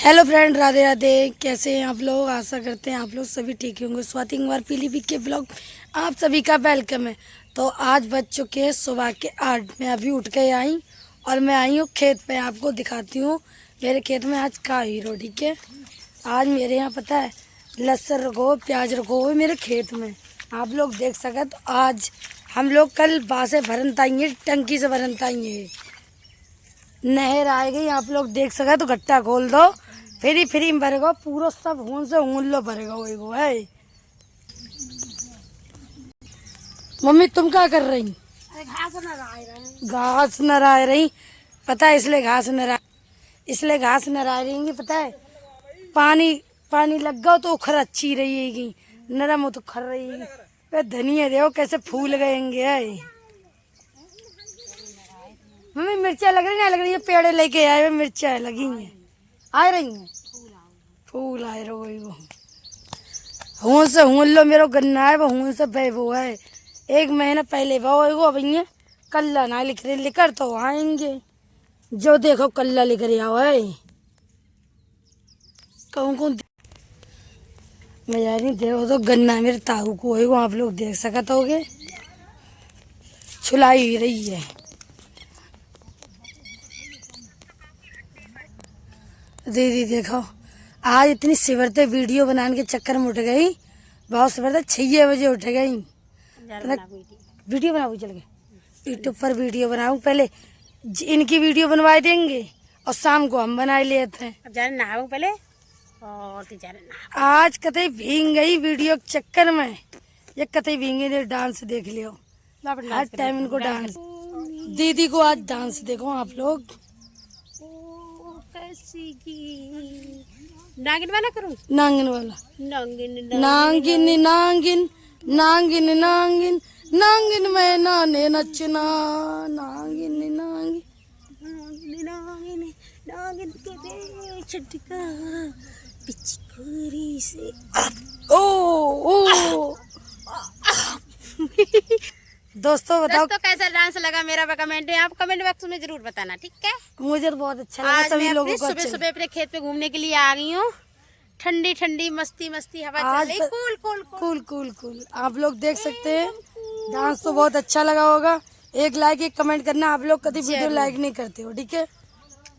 Hello friend, Radhe Radhe. कैसे हैं आप लोग? आशा करते हैं आप लोग सभी ठीक होंगे। स्वाति कुमार पीलीभीत के ब्लॉग आप सभी का वेलकम है। तो आज बज चुके हैं सुबह के 8। मैं अभी उठ के आई और मैं आई हूँ खेत पे। आपको दिखाती हूँ मेरे खेत में आज का हीरो। ठीक है, आज मेरे यहाँ पता है लहसुन रखो, प्याज रखो हुए मेरे खेत में। आप लोग देख सके तो आज हम लोग कल बासे भरन ताएंगे, टंकी से भरन ताएंगे। नहर आ गई, आप लोग देख सके तो गट्टा खोल दो, फ्री में भरेगा पूरा सब हून से हून लो भरेगा वो है। मम्मी तुम क्या कर रही? घास नरा रही। पता है इसलिए घास नरा रही पता है। पानी लग गया तो उखर अच्छी रहेगी, नरम हो तो खर रहेगी। धनिया देखो कैसे फूल गएंगे है। मम्मी मिर्चा लग रही ना, लग रही है पेड़ लेके आए हुए मिर्चा लगी हैं, आ रही हैं, फूल आए रहे वो। हूँ से हूँ लो मेरो गन्ना है वो, हूँ से बे वो है 1 महीना पहले वो अब ये कल्ला ना लिख रहे, लिकर तो आएंगे। जो देखो कल्ला लिख रहा है कहूँ कौन मैं यार नहीं देखो तो गन्ना मेरे ताऊ को है वो, आप लोग देख सकत होगे छुलाई ही रही है। दीदी देखो आज इतनी सिवरते वीडियो बनाने के चक्कर में उठ गई, बहुत सिवरते 6 बजे उठ गई। वीडियो बनाऊ चल गए यूट्यूब पर वीडियो बनाऊं, पहले इनकी वीडियो बनवा देंगे और शाम को हम बना लेते हैं। अब जाने नहाऊं पहले और आज कतई भींग गई वीडियो के चक्कर में, ये कतई भींगे दे डांस देख लियो हर टाइम इनको डांस। दीदी को आज डांस देखो आप लोग। नागिन वाला करूं? नांगिन वाला। नागिन नांगिन नांगिन नांगिन नांगिन नांगिन में नाने नचना, नांगिन नांगिन नागिन नागिन के दे छटका पिचकारी से। ओ दोस्तों बताओ कैसा डांस लगा मेरा कमेंट है, आप कमेंट बॉक्स में जरूर बताना, ठीक है। मुझे तो बहुत अच्छा लगा। सभी लोगों को सुबह सुबह अपने खेत पे घूमने के लिए आ गई हूँ। ठंडी ठंडी मस्ती हवा चल रही, cool cool cool cool cool. आप लोग देख सकते हैं डांस तो बहुत अच्छा लगा होगा। एक लाइक एक कमेंट करना। आप लोग कभी वीडियो लाइक नहीं करते हो, ठीक है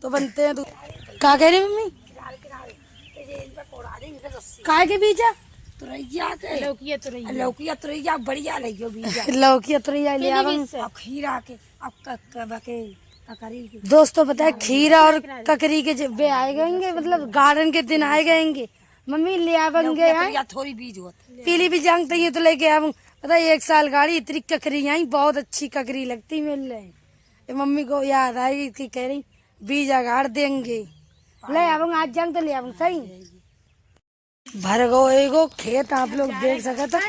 तो बनते हैं। क्या कह रही मम्मी? काय के बीजा लौकिया तुरैया बढ़िया लगियो बीजा। लौकिया तुरैया ले आवन खीरा के दोस्तों पता है खीरा और ककरी के जब वे आए गएंगे, मतलब गार्डन के दिन आए गएंगे मम्मी ले आवेंगे। थोड़ी बीज होती पीली भी जानते ही तो लेके आऊँ। पता है 1 साल गाड़ी इतनी ककरी आई, बहुत अच्छी ककरी लगती मिल रही। मम्मी को याद आई कि कह रही बीजा गाड़ देंगे, ले आऊँ आज जाऊँ तो ले आऊँ। सही भर गो एगो खेत, आप लोग देख सके तो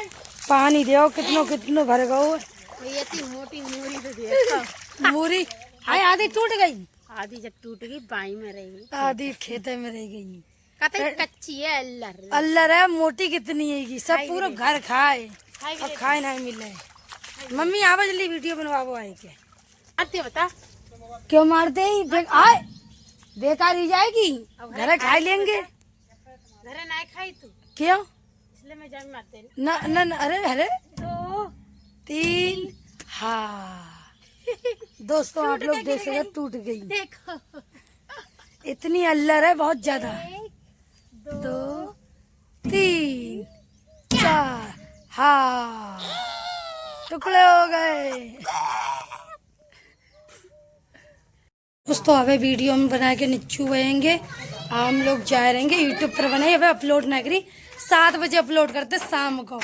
पानी दो कितनो भर गो। मोटी मूरी तो देखो। मूरी हाय आधी टूट गई, आधी जब टूट गई बाई में रह गई, आधी खेते में रह गई। कच्ची है अल्लाह रे मोटी कितनी है, सब पूरा घर खाए और खाए नहीं मिल रहे। मम्मी आवा जल्दी वीडियो बनवाओ आए के। आते बता क्यों मारते ही आए बेकार ही जाएगी, घर खा लेंगे। घर ना खाई तू क्यों? इसलिए मैं जान मारते ना ना ना, अरे अरे 2 3 हाँ दोस्तों आप लोग देख सकते टूट गई। देखो इतनी अल्लर है बहुत ज्यादा। 1 2 3 4 हाँ टुकड़े हो गए। कुछ तो अबे वीडियो में बना के निच्चू बहेंगे, हम लोग जा रहेंगे यूट्यूब पर बनाए। अबे अपलोड ना करी, 7 बजे अपलोड करते शाम को,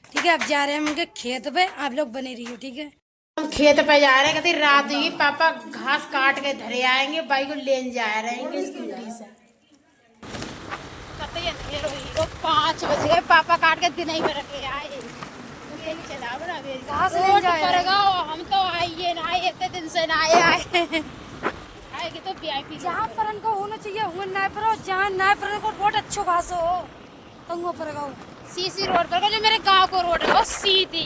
ठीक है। अब जा रहे हैं हम उनके खेत पे, आप लोग बने रहिए, ठीक है। हम खेत पे जा रहे हैं, कहते रात हुई पापा घास काट के धरे आएंगे, बाई को लेन जा रहेंगे स्कूटी से। कहते अंधेर हुई तो 5 बजे पापा काट के दिन ही में रखे आए। चला घास लेन जाएगा। हम तो आइए ना आए, इतने दिन से ना आए आएगी तो वीआईपी। जहाँ फरन को होना चाहिए हुआ ना पर, जहाँ ना फरन को बहुत अच्छो घास हो तंगो पर गाओ। सीसी रोड पर जो मेरे गांव को रोड है वो सीधी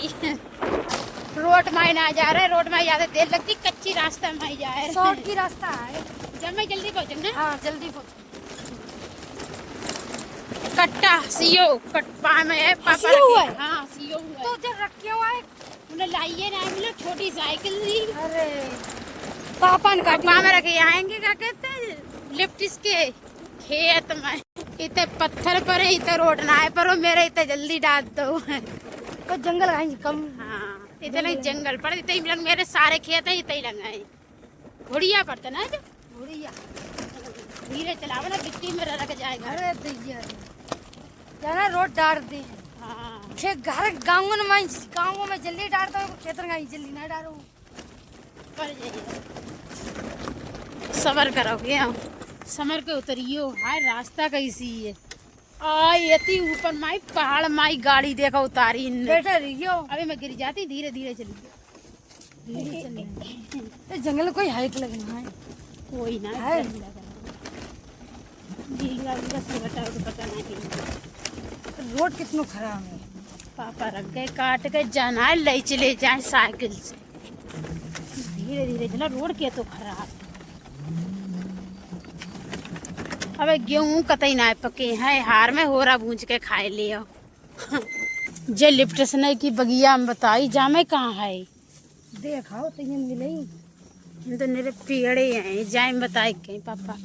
रोड में ना जा रहा है, रोड में ज्यादा देर लगती, कच्ची रास्ता में जा रहा है, शॉर्ट की रास्ता है। जब मैं जल्दी पहुँचूँ ना। हाँ जल्दी पहुँचो। कट्टा सीओ कटपा में है पापा सीओ हुआ है? हाँ सीओ हुआ है। तो जब रखे हुआ है। उन्हें लाइए ना मतलब छोटी साइकिल दी अरे पापा ने काटी पापा में रखे आएंगे क्या कहते हैं लिफ्ट इसके खेत में इतने पत्थर पर है इतने रोड ना है पर वो मेरे इतने जल्दी डाल दो तो जंगल आएंगे कम। हाँ इतने जंगल पर इतने ही मेरे सारे खेत है इतने ही लगाए घोड़िया पड़ते ना जो बुढ़िया धीरे चलाओ ना गिट्टी में रख जाएगा। अरे दैया जाना रोड डार दे हाँ खे घर गांवों में जल्दी डारता हूँ खेतर गाई जल्दी ना डारो पर जाइए सबर करोगे हम समर के उतरियो हाय रास्ता कैसी है आई इतनी ऊपर माई पहाड़ माई गाड़ी देखा उतारी इनने बेटा रहियो अभी मैं गिर जाती धीरे धीरे चली धीरे चली तो जंगल में कोई हाइक लगना है कोई ना है। गीला गीला से बता तो पता नहीं रोड कितना खराब है। पापा रख गए काट के जाना है ले चले जाए साइकिल से धीरे धीरे चला रोड के तो खराब अबे गेहूं कतई ना पके हैं हार में हो रहा भूंज के खाए लियो जे लिफ्ट से नहीं की बगिया में बताई जामे कहाँ है देखाओ तो ये मिले तो मेरे पेड़े हैं जाए बताए कहीं पापा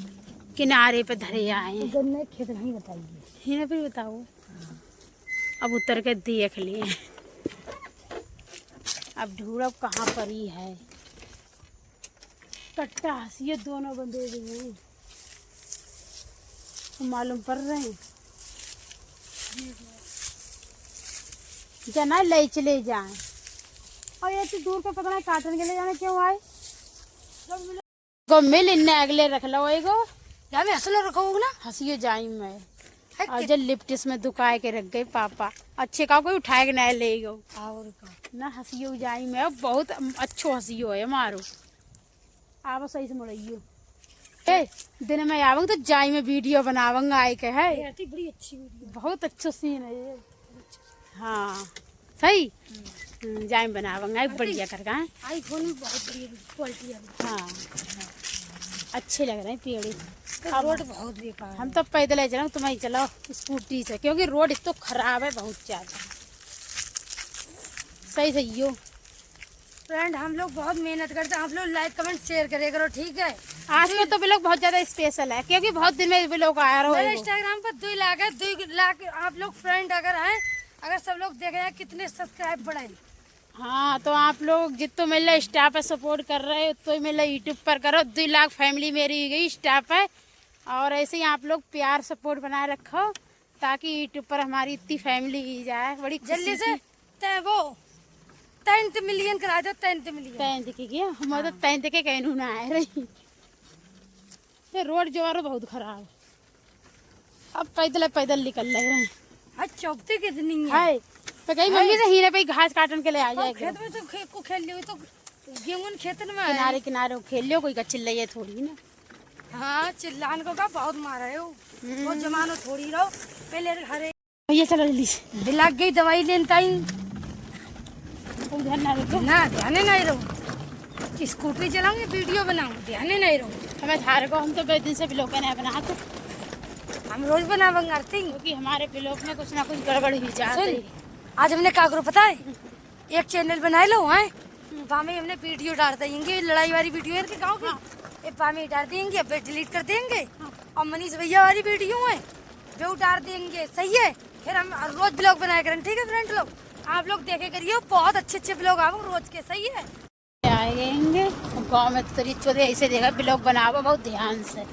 किनारे पे धरे आए हैं गन्ने खेत नहीं बताइए इन्हें भी बताओ अब उतर के देख लिए अब ढूंढब कहाँ पर ही है कट्टा ये दोनों बंदे भी हैं तो मालूम पड़ रहे हैं जना ले चले जाए और ये तो दूर पे पकड़ा काटने के लिए जाने क्यों आए को मिल इन्ने अगले रख लो एगो या मैं असल रखो ना हंसियो जाई मैं है और जब लिफ्ट में दुकाए के रख गए पापा अच्छे का कोई उठाए के नहीं ले गो और का ना हंसियो जाई में बहुत अच्छो हंसियो है मारो आप सही से मुड़ियो ए दिन में आवंग तो जाई में वीडियो बनावंग आए के है ये आती बड़ी अच्छी वीडियो बहुत अच्छा सीन है ये हाँ सही जाई बनावंग आए बढ़िया करके हैं आईफोन में बहुत बढ़िया क्वालिटी है। हाँ अच्छे लग रहे हैं पेड़े तो रोड बहुत बेकार हम तो पैदल ही चलो तुम ही चलो स्कूटी से क्योंकि रोड तो खराब है बहुत ज्यादा सही सही हो फ्रेंड हम लोग बहुत मेहनत करते हैं आप लोग लाइक कमेंट शेयर करे करो ठीक है। आज में तो ब्लॉग बहुत ज्यादा स्पेशल है क्योंकि बहुत दिन में ब्लॉग आया मेरे रहो इंस्टाग्राम पर 2 लाख है 2 लाख आप लोग फ्रेंड अगर हैं अगर सब लोग देख रहे हैं कितने सब्सक्राइब बढ़े। हाँ तो आप लोग जितो मेरे स्टाफ है सपोर्ट कर रहे हो तो मेरे यूट्यूब पर करो 2 लाख फैमिली मेरी गई स्टाफ है और ऐसे ही आप लोग प्यार सपोर्ट बनाए रखो ताकि यूट्यूब पर हमारी इतनी फैमिली जाए बड़ी जल्दी से वो 10 मिलियन करा दो 10 मिलियन तैन दिखे गया हम तो तैन दिखे कहनू ना आए रही ये रोड जो है बहुत खराब अब पैदल पैदल निकल रहे हैं आज चौकते कितनी है हाय तो कहीं मम्मी से हीरे पे घास काटन के ले आ जाएगा खेत में तो खेत को खेल लियो तो गेहूं खेत में है। किनारे किनारे खेल लियो कोई कच्ची ले थोड़ी ना हाँ चिल्लान को का बहुत मारा है वो जमानो थोड़ी रहो पहले हरे भैया चलो जल्दी से दिलाग गई दवाई लेन ताई उधर ना रुको ना ध्यान नहीं रहो स्कूटी चलाऊंगी वीडियो बनाऊं ध्यान नहीं रहो हमें थारे को हम तो कई दिन से ब्लॉग नहीं बनाते हम रोज बनावंगे आरती क्योंकि हमारे ब्लॉग में कुछ ना कुछ गड़बड़ ही जाती है आज हमने क्या करो पता है एक चैनल बना लो है वहाँ में हमने वीडियो डाल देंगे लड़ाई वाली वीडियो है गाँव की वहाँ में डाल देंगे फिर डिलीट कर देंगे और मनीष भैया वाली वीडियो है वो डाल देंगे सही है फिर हम रोज ब्लॉग बनाया करें ठीक है फ्रेंड लोग आप लोग देखे करिए बहुत अच्छे ब्लॉग आओ रोज के सही है आएंगे गाँव में तो ऐसे देखा ब्लॉग बनाओ बहुत ध्यान से